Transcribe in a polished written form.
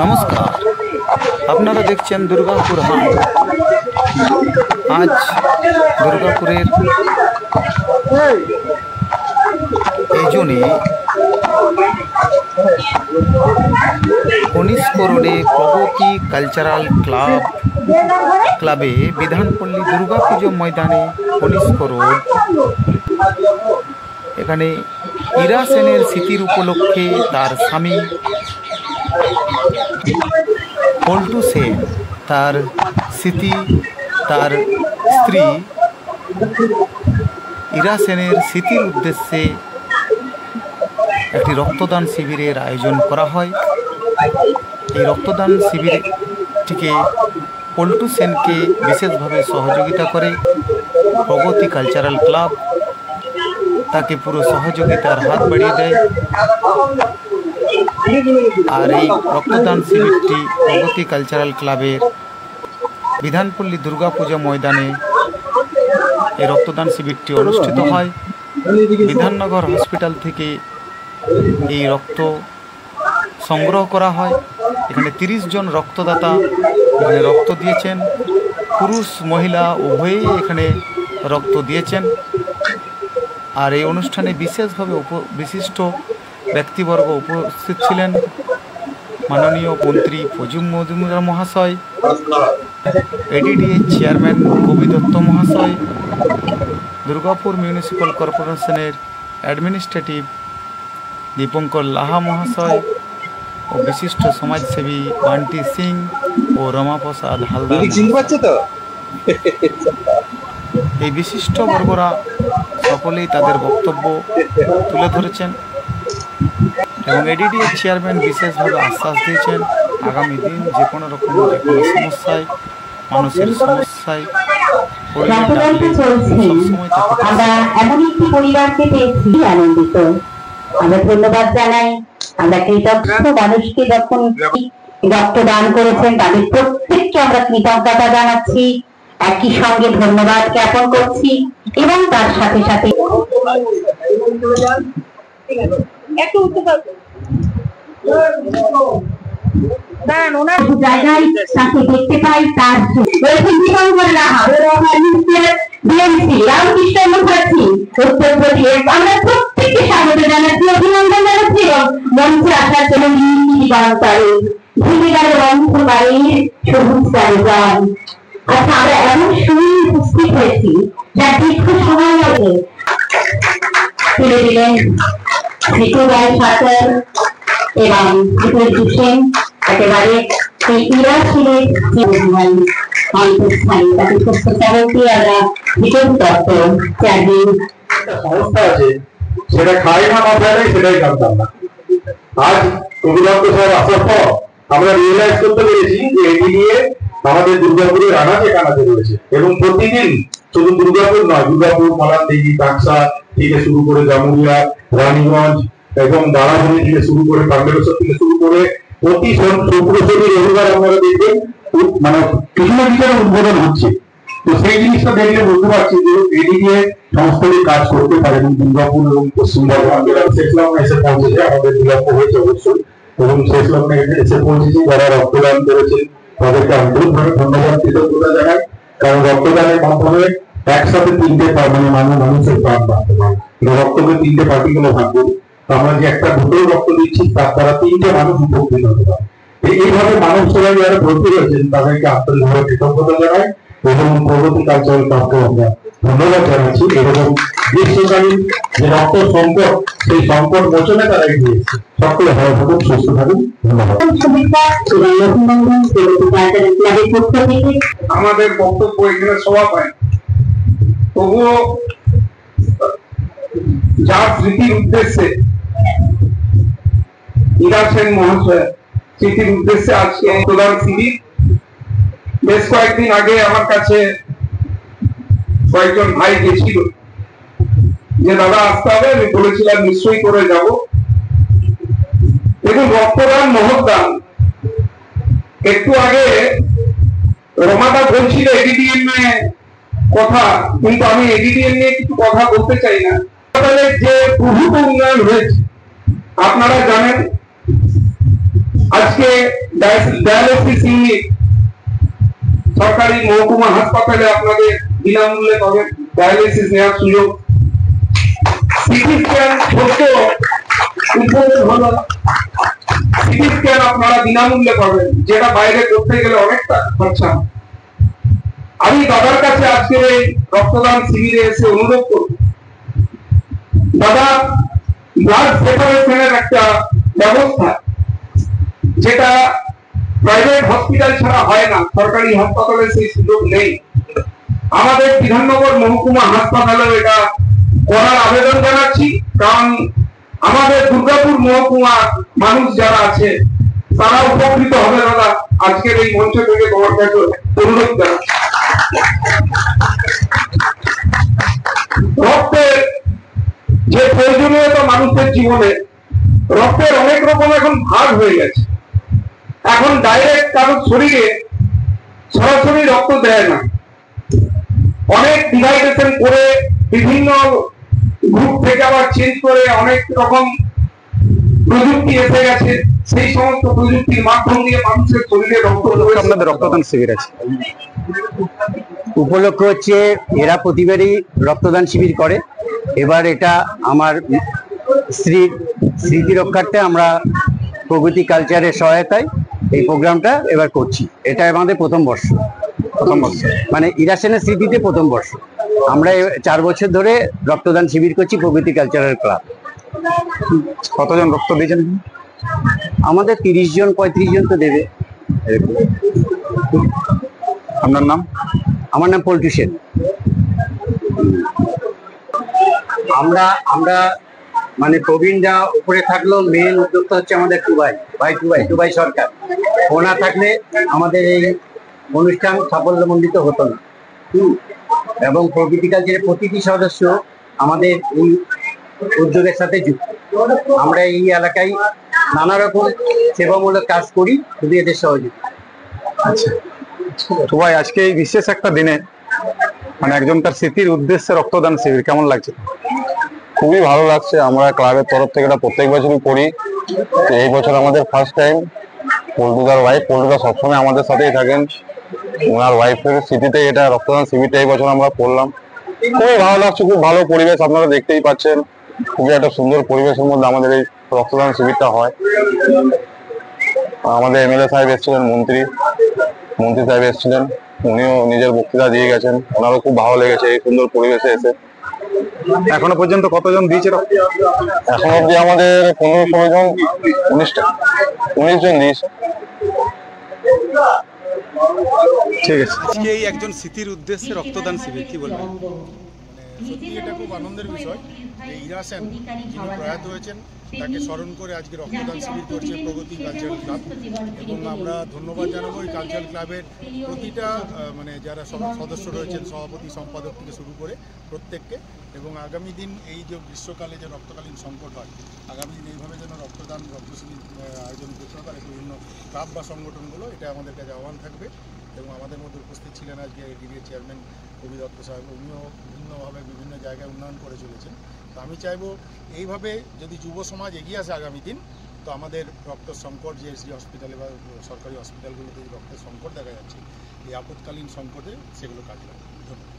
নমস্কার, আপনারা দেখছেন দুর্গাপুর হাট। আজ দুর্গাপুরের এই জোনে 19 রোডে প্রগতি কালচারাল ক্লাবে বিধানপল্লী দুর্গাপুজো ময়দানে 19 রোড, এখানে ইরা সেনের স্মৃতির উপলক্ষে তার স্বামী পল্টু সেন, তার স্মৃতি, তার স্ত্রী ইরা সেনের স্মৃতির উদ্দেশ্যে একটি রক্তদান শিবিরের আয়োজন করা হয়। এই রক্তদান শিবিরটিকে পল্টু সেনকে বিশেষভাবে সহযোগিতা করে প্রগতি কালচারাল ক্লাব, তাকে পুরো সহযোগিতার হাত বাড়িয়ে দেয়। আর এই রক্তদান শিবিরটি প্রগতি কালচারাল ক্লাবের বিধানপল্লী দুর্গাপূজা ময়দানে এই রক্তদান শিবিরটি অনুষ্ঠিত হয়। বিধাননগর হসপিটাল থেকে এই রক্ত সংগ্রহ করা হয়। এখানে 30 জন রক্তদাতা এখানে রক্ত দিয়েছেন। পুরুষ মহিলা উভয়েই এখানে রক্ত দিয়েছেন। আর এই অনুষ্ঠানে বিশেষভাবে বিশিষ্ট ব্যক্তিবর্গ উপস্থিত ছিলেন। মাননীয় মন্ত্রী প্রজুম মজুমদার মহাশয়, এডিডিএ চেয়ারম্যান কবি দত্ত মহাশয়, দুর্গাপুর মিউনিসিপ্যাল কর্পোরেশনের অ্যাডমিনিস্ট্রেটিভ দীপঙ্কর লাহা মহাশয় ও বিশিষ্ট সমাজসেবী বান্টি সিং ও রমাপ্রসাদ হালদার। এই বিশিষ্ট বর্গরা সকলেই তাদের বক্তব্য তুলে ধরেছেন এবং এডিডিএ চেয়ারম্যান বিশেষভাবে আশ্বাস দিয়েছেন আগামী দিন যে কোনো রকম যে কোনো সমস্যায়, মানুষের সমস্যায় আমরা এমন একটি পরিবারকে পেয়েছি আনন্দিত। আমরা ধন্যবাদ জানাই। আমরা কৃতজ্ঞ মানুষকে যখন রক্তদান করেছেন তাদের প্রত্যেককে আমরা কৃতজ্ঞতা জানাচ্ছি, একই সঙ্গে ধন্যবাদ জ্ঞাপন করছি এবং তার সাথে সাথে জায়গায় তাকে দেখতে পাই। তার রামকৃষ্ণ মুখার্জি উত্তরপ্রদেশ, আমরা প্রত্যেককে স্বাগত জানাচ্ছি, অভিনন্দন জানাচ্ছি এবং মঞ্চে আসার জন্য ভূমিকার বাড়ির সবুজ গান। আচ্ছা, আমরা এমন সময় উপস্থিত হয়েছি যা দীর্ঘ সময় আগে তুলে দিলেন ভিটুরায় সাঁতার এবং ভিটুর হোসেন। একেবারে সেই ইরা সেনের অন্তঃস্থায়ী তাকে সত্যি আমরা ভিটুর দত্ত চেয়ারম্যান সংস্থা আছে, সেটা খাই না মাথায় নেই, সেটাই জানতাম না। আজ কবি দত্ত স্যার আসার পর আমরা রিয়েলাইজ করতে পেরেছি যে এটি নিয়ে আমাদের দুর্গাপুরের আনাচে কানাচে রয়েছে এবং প্রতিদিন শুধু দুর্গাপুর নয়, দুর্গাপুর, মালানদিঘি, টাকসা থেকে শুরু করে জামুরিয়া, রানীগঞ্জ এবং দালাগুড়ি থেকে শুরু করে পান্ডেশ্বর থেকে শুরু করে প্রতি শুক্র শনি রবিবার আপনারা দেখবেন মানে কিছু না কিছু উদ্বোধন হচ্ছে। তো সেই জিনিসটা দেখলে বুঝতে পারছি যে এদিকে সংস্থাটি কাজ করতে পারে এবং দুর্গাপুর এবং পশ্চিমবঙ্গ শেষ লগ্নে এসে পৌঁছেছে। আমাদের দুর্গাপুর হয়েছে অবশ্যই এবং শেষ লগ্নে এসে পৌঁছেছে। যারা রক্তদান করেছেন তাদেরকে আন্তরিকভাবে ধন্যবাদ, কৃতজ্ঞতা জানাই। কারণ রক্তদানের মাধ্যমে একসাথে 3টে মানুষের প্রাণ বাঁচতে পারে। রক্তকে 3টে পার্টিকেলে ভাগ করি, আমরা যে একটা বোতল রক্ত দিচ্ছি তার দ্বারা 3টে মানুষ উপকৃত হতে পারে। এইভাবে মানুষ সবাই যারা ভর্তি রয়েছেন তাদেরকে আন্তরিকভাবে কৃতজ্ঞতা জানাই এবং প্রগতি কালচারাল ক্লাবকে আমরা ধন্যবাদ জানাচ্ছি। এরকম গ্রীষ্মকালীন যে রক্ত সংকট, সেই সংকট মোচনে তারা এগিয়ে এসেছে। সকলে ভালো থাকুন, সুস্থ থাকুন। ধন্যবাদ। আমাদের বক্তব্য এখানে সভা পায়, তবুও যার স্মৃতির উদ্দেশ্যে ইরা সেন মহাশয় স্মৃতির উদ্দেশ্যে আজকে রক্তদান শিবির। বেশ কয়েকদিন আগে আমার কাছে কয়েকজন ভাই গেছিল যে দাদা আসতে হবে, আমি বলেছিলাম নিশ্চয়ই করে যাব। দেখুন, রক্তদান মহৎদান। একটু আগে রমাদা বলছিল এডিডিএম কথা, কিন্তু আমি এডিডিএম নিয়ে কিছু কথা বলতে চাই না। যে প্রভূত উন্নয়ন হয়েছে আপনারা জানেন। আজকে ডায়ালিসিস ইউনিট সরকারি মহকুমা হাসপাতালে আপনাদের বিনামূল্যে পাবেন ডায়ালিসিস নেওয়ার সুযোগ। সিটি স্ক্যান ছোট উদ্বোধন হলো, সিটি স্ক্যান আপনারা বিনামূল্যে পাবেন, যেটা বাইরে করতে গেলে অনেকটা খরচা। আমি দাদার কাছে আজকের এই রক্তদান শিবিরে এসে অনুরোধ করব, দাদা ব্লাড সেপারেশনের একটা ব্যবস্থা যেটা প্রাইভেট হসপিটাল ছাড়া হয় না, সরকারি হাসপাতালে সেই সুযোগ নেই। আমাদের বিধাননগর মহকুমা হাসপাতালেও এটা করার আবেদন জানাচ্ছি, কারণ আমাদের দুর্গাপুর মহকুমা মানুষ যারা আছে তারা উপকৃত হবে। দাদা আজকের এই মঞ্চ থেকে তোমার কাছে অনুরোধ জানাচ্ছি। রক্তের যে প্রয়োজনীয়তা মানুষের জীবনে, রক্তের অনেক রকম এখন ভাগ হয়ে গেছে। এখন ডাইরেক্ট কারোর শরীরে সরাসরি রক্ত দেয় না, অনেক ডিভাইডেশন করে বিভিন্ন গ্রুপ থেকে আবার চেঞ্জ করে অনেক রকম প্রযুক্তি এসে গেছে। সেই সমস্ত প্রযুক্তির মাধ্যম দিয়ে মানুষের শরীরে রক্ত, আপনাদের রক্তদান শিবির আছে উপলক্ষ হচ্ছে এরা প্রতিবারই রক্তদান শিবির করে। এবার এটা আমার স্মৃতি রক্ষার্থে আমরা প্রগতি কালচারের সহায়তায় এই প্রোগ্রামটা এবার করছি। এটা আমাদের প্রথম বর্ষ মানে ইরাসেনের স্মৃতিতে প্রথম বর্ষ। আমরা 4 বছর ধরে রক্তদান শিবির করছি প্রগতি কালচারাল ক্লাব। কতজন রক্ত দিয়েছেন? আমাদের 30 জন 35 জন তো দেবে। আপনার নাম? আমার নাম পল্টু সেন। আমরা মানে প্রবীণরা উপরে থাকলেও মেন উদ্যোক্তা হচ্ছে আমাদের টুবাই সরকার। ওনা থাকলে আমাদের এই অনুষ্ঠান সাফল্যমণ্ডিত হতো না। এবং প্রকৃতি কালচারের প্রতিটি সদস্য আমাদের এই উদ্যোগের সাথে যুক্ত। আমরা এই এলাকায় নানা রকম সেবামূলক কাজ করি শুধু এদের সহযোগিতা। আচ্ছা তো ভাই, আজকে এই বিশেষ একটা দিনে মানে একজন তার স্মৃতির উদ্দেশ্যে রক্তদান শিবির, কেমন লাগছে? খুবই ভালো লাগছে। আমরা ক্লাবের তরফ থেকে এটা প্রত্যেক বছরই করি, তো এই বছর আমাদের ফার্স্ট টাইম। পল্টুদার ওয়াইফ, পল্টুদা সবসময় আমাদের সাথেই থাকেন, ওনার ওয়াইফের স্মৃতিতে এটা রক্তদান শিবিরটা এই বছর আমরা করলাম। খুবই ভালো লাগছে, খুব ভালো পরিবেশ, আপনারা দেখতেই পাচ্ছেন। খুবই একটা সুন্দর পরিবেশের মধ্যে আমাদের এই রক্তদান শিবিরটা হয়। আমাদের এমএলএ সাহেব এসেছিলেন, মন্ত্রী সাহেব এসেছিলেন, উনিও নিজের বক্তৃতা দিয়ে গেছেন। ওনারও খুব ভালো লেগেছে এই সুন্দর পরিবেশে এসে। এখনো পর্যন্ত কতজন দিয়েছে রক্ত? এখন অব্দি আমাদের 15-16 জন, 19 জন দিয়েছে। ঠিক আছে। আজকে এই একজন স্মৃতির উদ্দেশ্যে রক্তদান শিবির, কি বলবেন? সত্যি এটা খুব আনন্দের বিষয় যে ইরা সেন যিনি প্রয়াত হয়েছেন তাকে স্মরণ করে আজকে রক্তদান শিবির করছে প্রগতি কালচারাল ক্লাব। এবং আমরা ধন্যবাদ জানাবো এই কালচারাল ক্লাবের প্রতিটা মানে যারা সদস্য রয়েছেন, সভাপতি সম্পাদক থেকে শুরু করে প্রত্যেককে। এবং আগামী দিন এই যে গ্রীষ্মকালে যে রক্তকালীন সংকট হয়, আগামী দিন এইভাবে যেন রক্ত শিবির আয়োজন করতে পারে বিভিন্ন ক্লাব বা সংগঠনগুলো, এটা আমাদের কাছে আহ্বান থাকবে। এবং আমাদের মধ্যে উপস্থিত ছিলেন আজকে এডিবির চেয়ারম্যান কবি দত্ত সাহেব, উনিও বিভিন্নভাবে বিভিন্ন জায়গায় উন্নয়ন করে চলেছেন। তো আমি চাইবো এইভাবে যদি যুব সমাজ এগিয়ে আসে আগামী দিন, তো আমাদের রক্ত সংকট যে এসডি হসপিটালে বা সরকারি হসপিটালগুলোতে যে রক্তের সংকট দেখা যাচ্ছে, এই আপৎকালীন সংকটে সেগুলো কাজে লাগবে। ধন্যবাদ।